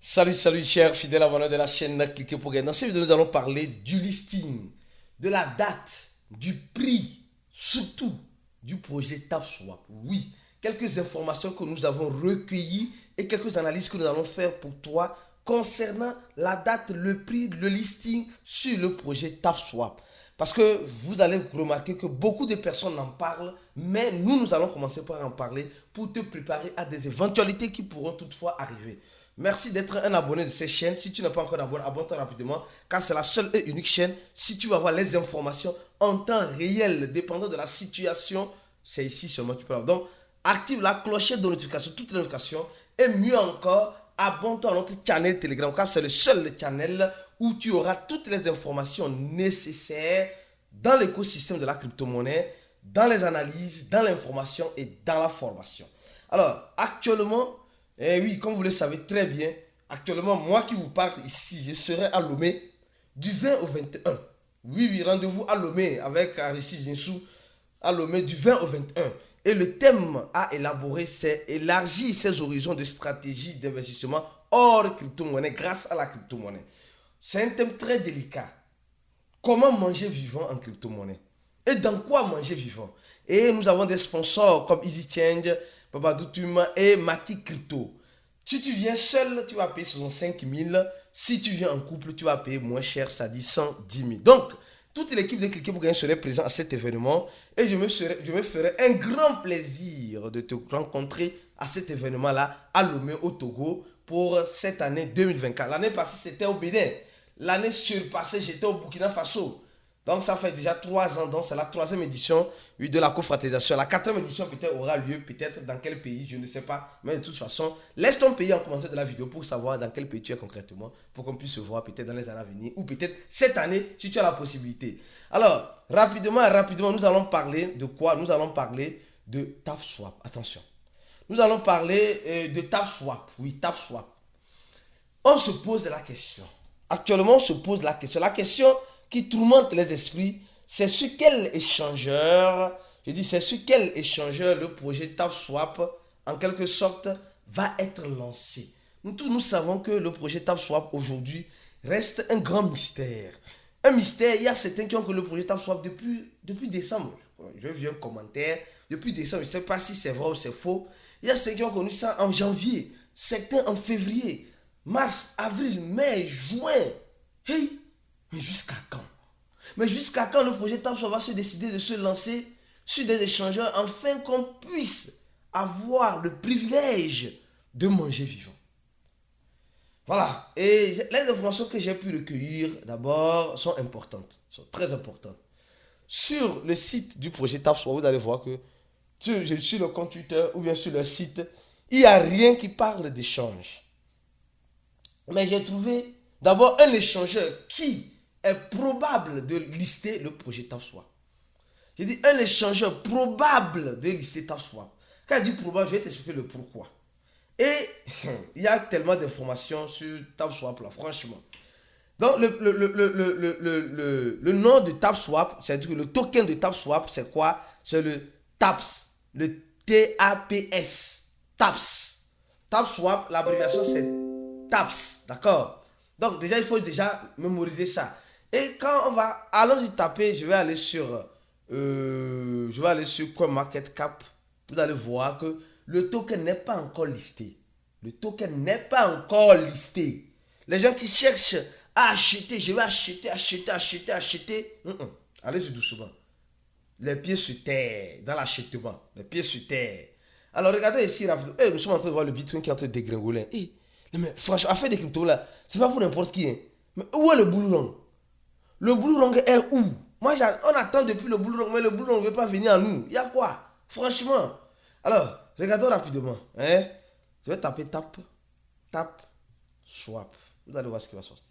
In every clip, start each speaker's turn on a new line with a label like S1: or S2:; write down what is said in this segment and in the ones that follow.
S1: Salut, chers fidèles abonnés de la chaîne Cliquez pour gagner. Dans cette vidéo, nous allons parler du listing, de la date, du prix, surtout du projet TapSwap. Oui, quelques informations que nous avons recueillies et quelques analyses que nous allons faire pour toi concernant la date, le prix, le listing sur le projet TapSwap. Parce que vous allez remarquer que beaucoup de personnes en parlent, mais nous allons commencer par en parler pour te préparer à des éventualités qui pourront toutefois arriver. Merci d'être un abonné de cette chaîne. Si tu n'es pas encore abonné, abonne-toi rapidement car c'est la seule et unique chaîne. Si tu veux avoir les informations en temps réel, dépendant de la situation, c'est ici seulement que tu peux l'avoir. Donc, active la clochette de notification, toutes les notifications. Et mieux encore, abonne-toi à notre channel Telegram car c'est le seul channel où tu auras toutes les informations nécessaires dans l'écosystème de la crypto-monnaie, dans les analyses, dans l'information et dans la formation. Alors, actuellement, oui, comme vous le savez très bien, actuellement, moi qui vous parle ici, je serai à Lomé du 20 au 21. Oui, rendez-vous à Lomé avec Arissi Zinsou, à Lomé du 20 au 21. Et le thème à élaborer, c'est élargir ses horizons de stratégie d'investissement hors crypto-monnaie grâce à la crypto-monnaie. C'est un thème très délicat. Comment manger vivant en crypto-monnaie? Et dans quoi manger vivant? Et nous avons des sponsors comme EasyChange, Babadou Tuma et Matic Crypto. Si tu viens seul, tu vas payer 65 000. Si tu viens en couple, tu vas payer moins cher, ça dit 110 000. Donc, toute l'équipe de Cliquez pour gagner serait présente à cet événement et je me ferai un grand plaisir de te rencontrer à cet événement-là à Lomé au Togo pour cette année 2024. L'année passée, c'était au Bénin. L'année surpassée, j'étais au Burkina Faso. Donc ça fait déjà 3 ans, donc c'est la 3e édition de la cofraternisation. La 4e édition peut-être aura lieu, peut-être dans quel pays, je ne sais pas. Mais de toute façon, laisse ton pays en commentaire de la vidéo pour savoir dans quel pays tu es concrètement, pour qu'on puisse se voir peut-être dans les années à venir, ou peut-être cette année si tu as la possibilité. Alors, rapidement, nous allons parler de quoi? Nous allons parler de TapSwap. Attention. Nous allons parler de TapSwap. Oui, TapSwap. On se pose la question. Actuellement, on se pose la question. La question qui tourmente les esprits, c'est sur quel échangeur, c'est sur quel échangeur le projet TapSwap, en quelque sorte, va être lancé. Nous tous, nous savons que le projet TapSwap aujourd'hui reste un grand mystère. Un mystère, il y a certains qui ont connu le projet TapSwap depuis décembre. Je vu un commentaire, depuis décembre, je ne sais pas si c'est vrai ou c'est faux. Il y a ceux qui ont connu ça en janvier, certains en février, mars, avril, mai, juin. Hey! Mais jusqu'à quand? Mais jusqu'à quand le projet TapSwap va se décider de se lancer sur des échangeurs afin qu'on puisse avoir le privilège de manger vivant? Voilà. Et les informations que j'ai pu recueillir d'abord sont importantes, sont très importantes. Sur le site du projet TapSwap, vous allez voir que sur le compte Twitter ou bien sur le site, il n'y a rien qui parle d'échange. Mais j'ai trouvé d'abord un échangeur qui est probable de lister le projet TapSwap. J'ai dit un échangeur probable de lister TapSwap. Quand je dis probable, je vais t'expliquer le pourquoi. Et il y a tellement d'informations sur TapSwap là, franchement. Donc le nom de TapSwap, c'est-à-dire que le token de TapSwap, c'est quoi? C'est le TAPS. Le TAPS. TAPS. TapSwap, l'abréviation c'est TAPS. D'accord? Donc déjà, il faut déjà mémoriser ça. Et quand on va, allons y taper, je vais aller sur CoinMarketCap. Vous allez voir que le token n'est pas encore listé. Le token n'est pas encore listé. Les gens qui cherchent à acheter, je vais acheter. Allez-y doucement. Les pieds sur terre, dans l'achetement. Les pieds sur terre. Alors regardez ici, nous sommes en train de voir le Bitcoin qui est en train de dégringoler. Mais franchement, affaire des cryptos là, c'est pas pour n'importe qui. Hein. Mais où est le Blue Long? Le Blue Long est où? Moi, on attend depuis le Blue Long, mais le Blue Long ne veut pas venir à nous. Il y a quoi? Franchement. Alors, regardons rapidement. Hein? Je vais taper TapSwap. Vous allez voir ce qui va sortir.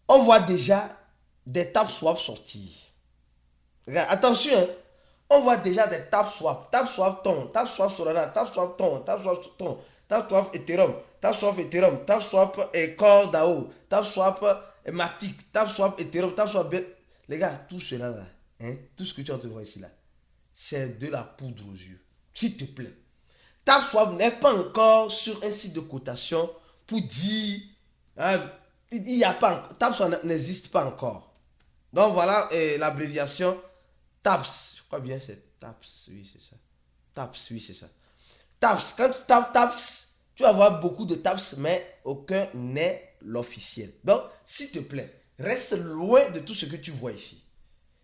S1: On voit déjà des TapSwap sortir. Regarde, attention. Hein? On voit déjà des TapSwap. TapSwap ton, TapSwap Solana, TapSwap ton, TapSwap ton, TapSwap Ethereum, TapSwap et Core DAO, TapSwap et Matic, TapSwap Ethereum, TapSwap. Les gars, tout cela là, hein, tout ce que tu es en train de voir ici là, c'est de la poudre aux yeux. S'il te plaît. TapSwap n'est pas encore sur un site de cotation pour dire, hein, il n'y a pas, TAPS n'existe pas encore. Donc voilà l'abréviation TAPS. Je crois bien c'est TAPS, oui c'est ça. TAPS, oui c'est ça. TAPS, quand tu tapes TAPS, tu vas voir beaucoup de TAPS, mais aucun n'est l'officiel. Donc, s'il te plaît, reste loin de tout ce que tu vois ici.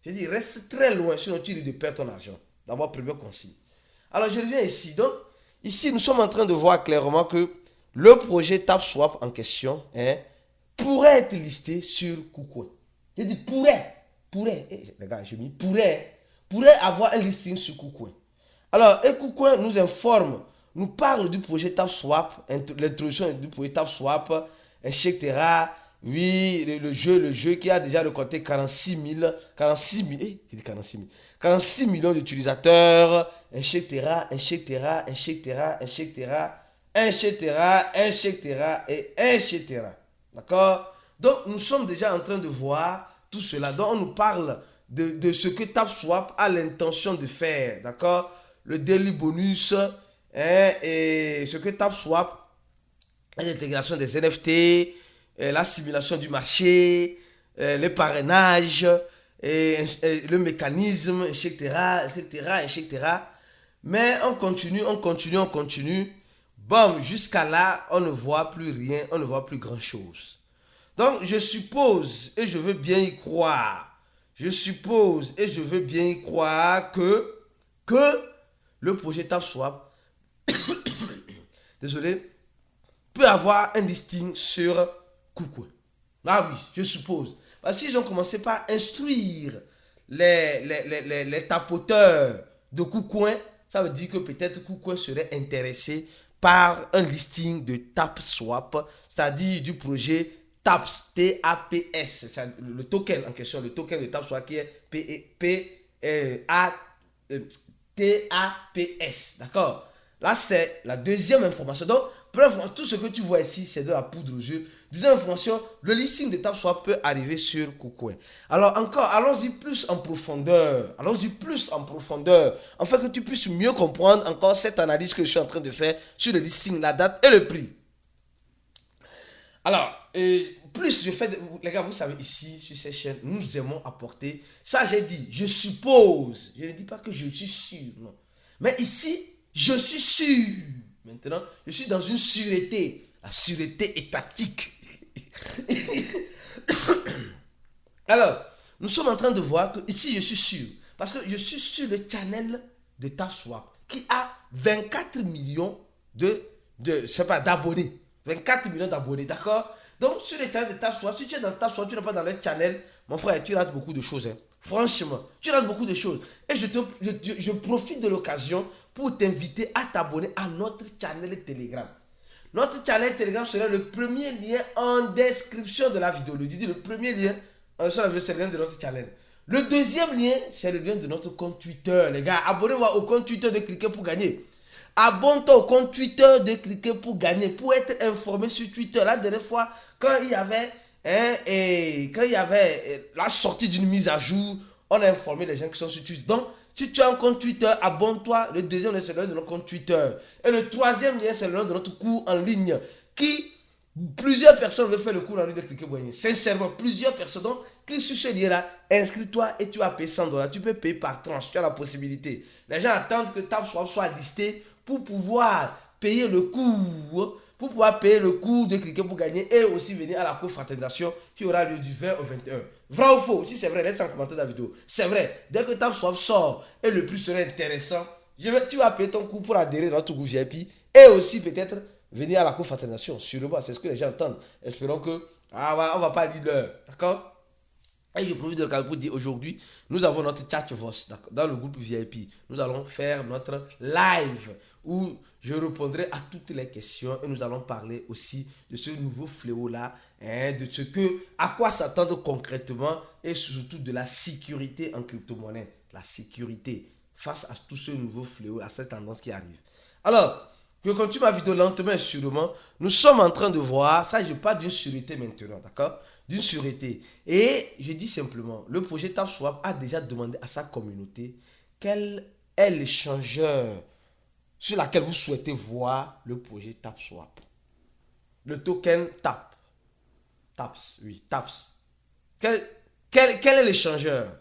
S1: Je dis, reste très loin, sinon tu risques de perdre ton argent. D'abord, première consigne. Alors, je reviens ici. Donc, ici, nous sommes en train de voir clairement que le projet TapSwap en question pourrait être listé sur KuCoin. Je dis pourrait, les gars, je dis pourrait avoir un listing sur KuCoin. Alors, et KuCoin nous informe, nous parle du projet TapSwap, l'introduction du projet TapSwap, etc. Oui, le jeu qui a déjà récolté 46 millions d'utilisateurs, etc., etc., etc., etc., etc. D'accord? Donc, nous sommes déjà en train de voir tout cela. Donc, on nous parle de ce que TapSwap a l'intention de faire. D'accord? Le daily bonus et ce que TapSwap, l'intégration des NFT, la simulation du marché, le parrainage, le mécanisme, etc., etc., etc. Mais on continue. Bon, jusqu'à là, on ne voit plus rien, on ne voit plus grand-chose. Donc, je suppose, et je veux bien y croire, que le projet TapSwap, désolé, peut avoir un listing sur KuCoin. Ah oui, je suppose. Parce qu'ils ont commencé par instruire les tapoteurs de KuCoin, ça veut dire que peut-être KuCoin serait intéressé par un listing de TapSwap, c'est-à-dire du projet TAPS, T-A-P-S, le token en question, le token de TapSwap qui est T-A-P-S, d'accord? Là, c'est la deuxième information. Donc, première, tout ce que tu vois ici, c'est de la poudre aux yeux. Deuxième information, le listing de TapSwap peut arriver sur KuCoin. Alors encore, allons-y plus en profondeur. Afin que tu puisses mieux comprendre encore cette analyse que je suis en train de faire sur le listing, la date et le prix. Alors, plus je fais, les gars, vous savez, ici, sur cette chaîne, nous aimons apporter, ça j'ai dit, je suppose, je ne dis pas que je suis sûr, non. Mais ici, je suis sûr. Maintenant, je suis dans une sûreté, la sûreté étatique. Alors, nous sommes en train de voir que ici, je suis sûr, parce que je suis sur le channel de TapSwap, qui a 24 millions d'abonnés. 24 millions d'abonnés, d'accord? Donc, sur les channels de TapSwap, si tu es dans TapSwap, tu n'es pas dans le channel, mon frère, tu rates beaucoup de choses. Hein. Franchement, tu rates beaucoup de choses. Et je profite de l'occasion pour t'inviter à t'abonner à notre channel Telegram. Notre channel Telegram sera le premier lien en description de la vidéo. Le premier lien sur la vidéo, c'est le lien de notre channel. Le deuxième lien, c'est le lien de notre compte Twitter. Les gars, abonnez-vous au compte Twitter de Cliquer pour gagner. Abonne-toi au compte Twitter de Cliquer pour gagner, pour être informé sur Twitter. La dernière fois, quand il y avait la sortie d'une mise à jour, on a informé les gens qui sont sur Twitter. Donc, si tu as un compte Twitter, abonne-toi. Le deuxième lien, c'est le lien de notre compte Twitter. Et le troisième lien, c'est le lien de notre cours en ligne. Plusieurs personnes veulent faire le cours en ligne de Cliquer pour gagner. Sincèrement, plusieurs personnes. Donc, clique sur ce lien-là, inscris-toi et tu vas payer $100. Tu peux payer par tranche, tu as la possibilité. Les gens attendent que TapSwap soit listé pour pouvoir payer le cours, de Cliquer pour gagner et aussi venir à la confraternisation qui aura lieu du 20 au 21. Vrai ou faux? Si c'est vrai, laisse un commentaire dans la vidéo. C'est vrai, dès que TapSwap sort et le prix serait intéressant, tu vas payer ton cours pour adhérer dans notre groupe VIP et aussi peut-être venir à la confraternisation. Sûrement, c'est ce que les gens attendent. Espérons que, on va pas lire l'heure, d'accord? Et je profite de l'occasion pour dire aujourd'hui, nous avons notre chat voice dans le groupe VIP. Nous allons faire notre live où je répondrai à toutes les questions et nous allons parler aussi de ce nouveau fléau-là, à quoi s'attendre concrètement et surtout de la sécurité en crypto-monnaie. La sécurité face à tout ce nouveau fléau, à cette tendance qui arrive. Alors, je continue ma vidéo lentement et sûrement. Nous sommes en train de voir, ça je parle d'une sûreté maintenant, d'accord? D'une sûreté. Et je dis simplement, le projet TapSwap a déjà demandé à sa communauté quel est l'échangeur sur lequel vous souhaitez voir le projet TapSwap. le token TAP. TAPS, oui, TAPS. Quel est l'échangeur?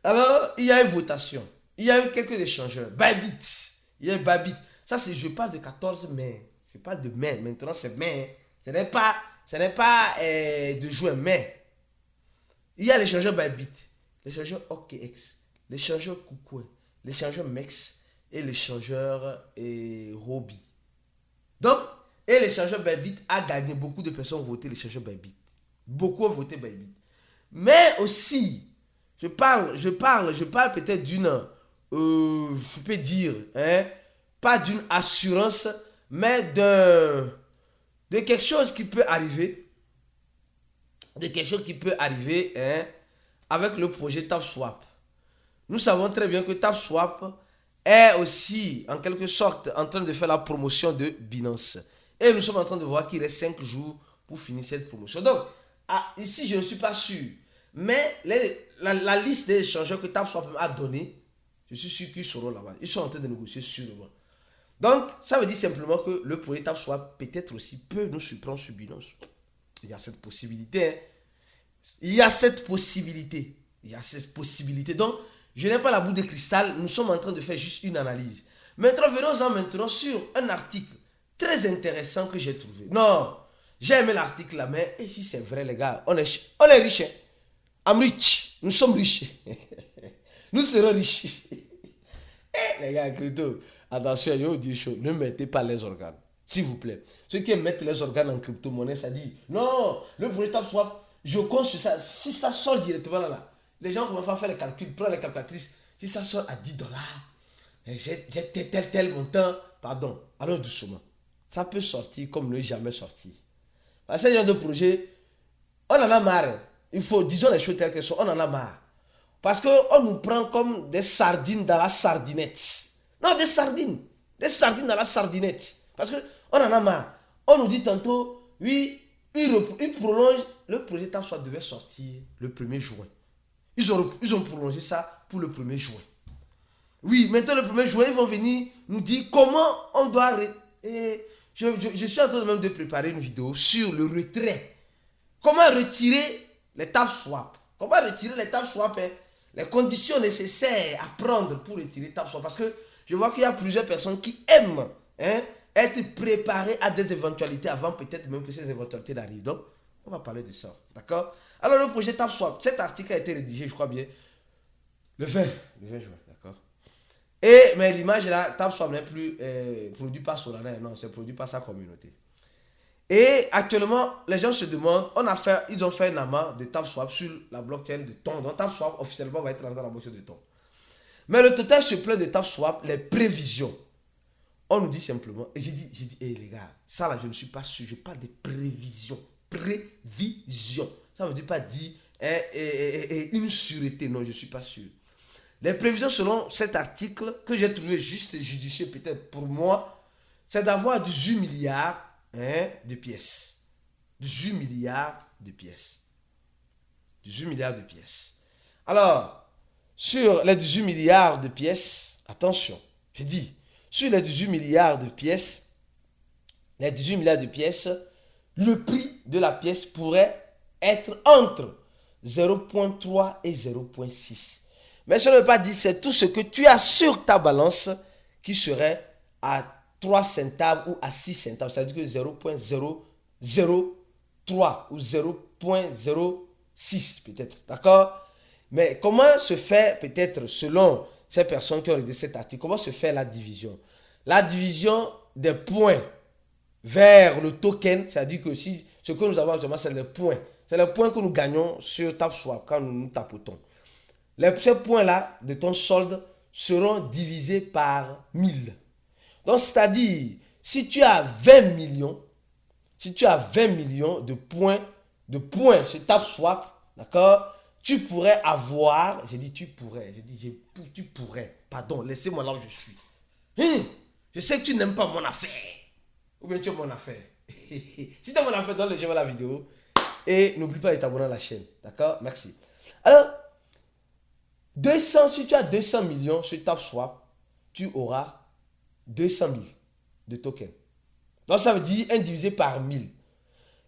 S1: Alors, il y a une votation. Il y a eu quelques échangeurs. Bybit. Il y a eu Bybit. Ça, c'est, je parle de 14 mai. Je parle de mai. Maintenant, c'est mai. Ce n'est pas de juin, mai. Il y a l'échangeur Bybit, l'échangeur OKX, l'échangeur Kucoin, l'échangeur MEX et l'échangeur Robi. Donc, et l'échangeur Bybit a gagné. Beaucoup de personnes ont voté l'échangeur Bybit. Beaucoup ont voté Bybit. Mais aussi, je parle peut-être d'une, je peux dire, hein, pas d'une assurance, mais de quelque chose qui peut arriver. De quelque chose qui peut arriver, hein, avec le projet TapSwap. Nous savons très bien que TapSwap est aussi, en quelque sorte, en train de faire la promotion de Binance. Et nous sommes en train de voir qu'il reste 5 jours pour finir cette promotion. Donc, ici, je ne suis pas sûr. Mais la liste des échangeurs que TapSwap a donné, je suis sûr qu'ils seront là-bas. Ils sont en train de négocier sûrement. Donc, ça veut dire simplement que le projet TapSwap peut-être aussi peut nous surprendre sur Binance. Il y a cette possibilité. Hein. Il y a cette possibilité. Donc, je n'ai pas la boule de cristal. Nous sommes en train de faire juste une analyse. Maintenant, venons-en maintenant sur un article très intéressant que j'ai trouvé. Non, j'ai aimé l'article là, mais si c'est vrai, les gars, on est riches. Hein. I'm rich. Nous sommes riches. Nous serons riches. Les gars, crypto, attention, je vous dis une chose, ne mettez pas les organes. S'il vous plaît. Ceux qui mettent les organes en crypto-monnaie, ça dit non, le projet TapSwap, je compte sur ça. Si ça sort directement là, les gens commencent à faire les calculs, prennent les calculatrices. Si ça sort à 10 dollars, j'ai tel montant, pardon, alors doucement. Ça peut sortir comme ne jamais sortir. Parce que ce genre de projet, on en a marre. Il faut, disons les choses telles qu'elles sont, on en a marre. Parce qu'on nous prend comme des sardines dans la sardinette. Non, des sardines dans la sardinette. Parce qu'on en a marre. On nous dit tantôt, oui, ils prolongent. Le projet TapSwap devait sortir le 1er juin. Ils ont prolongé ça pour le 1er juin. Oui, maintenant le 1er juin, ils vont venir nous dire comment on doit... Je suis en train même de préparer une vidéo sur le retrait. Comment retirer les TapSwap. Comment retirer les TapSwap, hein? Les conditions nécessaires à prendre pour retirer TapSwap. Parce que je vois qu'il y a plusieurs personnes qui aiment, hein, être préparées à des éventualités avant peut-être même que ces éventualités n'arrivent. Donc, on va parler de ça. D'accord? Alors, le projet TapSwap, cet article a été rédigé, je crois bien, le 20 juin. D'accord? Mais l'image là, TapSwap n'est plus produit par Solana. Non, c'est produit par sa communauté. Et actuellement, les gens se demandent, ils ont fait un amas de TapSwap sur la blockchain de Ton. Donc, TapSwap officiellement va être dans la blockchain de Ton. Mais le total se plaint de TapSwap, les prévisions. On nous dit simplement, et j'ai dit, les gars, ça là, je ne suis pas sûr, je parle de prévisions. Prévision. Ça ne veut dire pas dire une sûreté, non, je ne suis pas sûr. Les prévisions selon cet article, que j'ai trouvé juste et judicieux peut-être pour moi, c'est d'avoir 18 milliards de pièces. 18 milliards de pièces. 18 milliards de pièces. Alors, sur les 18 milliards de pièces, attention, je dis, sur les 18 milliards de pièces, le prix de la pièce pourrait être entre 0,3 et 0,6. Mais ça ne veut pas dire c'est tout ce que tu as sur ta balance qui serait à 3 centaves ou à 6 centaves. C'est-à-dire que 0,003 ou 0,06 peut-être. D'accord? Mais comment se fait peut-être selon ces personnes qui ont rédigé cet article, comment se fait la division? La division des points vers le token, c'est-à-dire que si ce que nous avons actuellement, c'est les points. C'est les points que nous gagnons sur TapSwap quand nous tapotons. Ces points-là de ton solde seront divisés par 1000. Donc, c'est-à-dire, si tu as 20 millions de points sur TapSwap, d'accord, tu pourrais avoir, j'ai dit tu pourrais, pardon, laissez-moi là où je suis. Je sais que tu n'aimes pas mon affaire. Ou bien tu aimes mon affaire. Si tu aimes mon affaire, donne le j'aime la vidéo. Et n'oublie pas de t'abonner à la chaîne. D'accord? Merci. Alors, si tu as 200 millions sur TapSwap, tu auras 200 000 de tokens. Donc ça veut dire 1 divisé par 1000.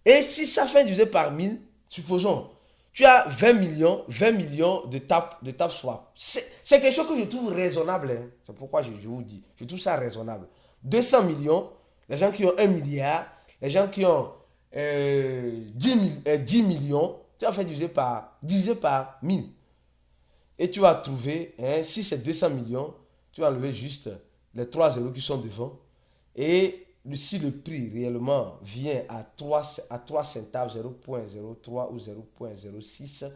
S1: Et si ça fait 1 divisé par 1000, supposons, tu as 20 millions de tap swap. C'est quelque chose que je trouve raisonnable. Hein. C'est pourquoi je vous dis. Je trouve ça raisonnable. 200 millions, les gens qui ont 1 milliard, les gens qui ont 10 millions, tu vas faire diviser par 1000. Et tu vas trouver, hein, si c'est 200 millions, tu vas enlever juste les 3 zéros qui sont devant. Et si le prix réellement vient à 3 centaves, 0.03 ou 0.06,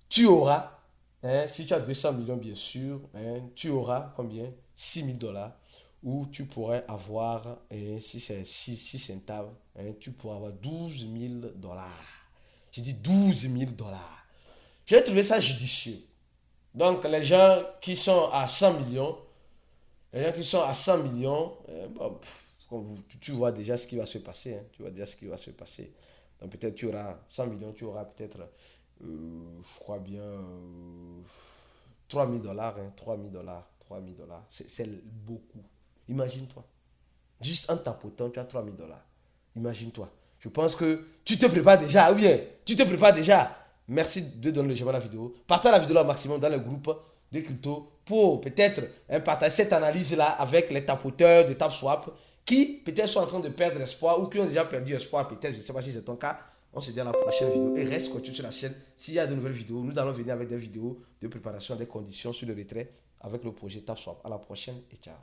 S1: tu auras, hein, si tu as 200 millions bien sûr, hein, tu auras combien? 6 000 $. Ou tu pourrais avoir, hein, si c'est 6 centaves, hein, tu pourras avoir 12 000 $. J'ai dit 12 000 $. J'ai trouvé ça judicieux. Donc les gens qui sont à 100 millions, bon, tu vois déjà ce qui va se passer. Hein. Tu vois déjà ce qui va se passer. Donc peut-être tu auras 100 millions, tu auras peut-être, je crois bien, 3 000 $. Hein, 3 000 $. 3 000 $. C'est beaucoup. Imagine-toi. Juste en tapotant, tu as 3 000 $. Imagine-toi. Je pense que tu te prépares déjà. Ou bien, tu te prépares déjà. Merci de donner le j'aime à la vidéo. Partage la vidéo au maximum dans le groupe de crypto pour peut-être partager cette analyse-là avec les tapoteurs de TapSwap qui peut-être sont en train de perdre espoir ou qui ont déjà perdu espoir. Peut-être, je ne sais pas si c'est ton cas. On se dit à la prochaine vidéo et reste continue sur la chaîne. S'il y a de nouvelles vidéos, nous allons venir avec des vidéos de préparation des conditions sur le retrait avec le projet TapSwap. À la prochaine et ciao.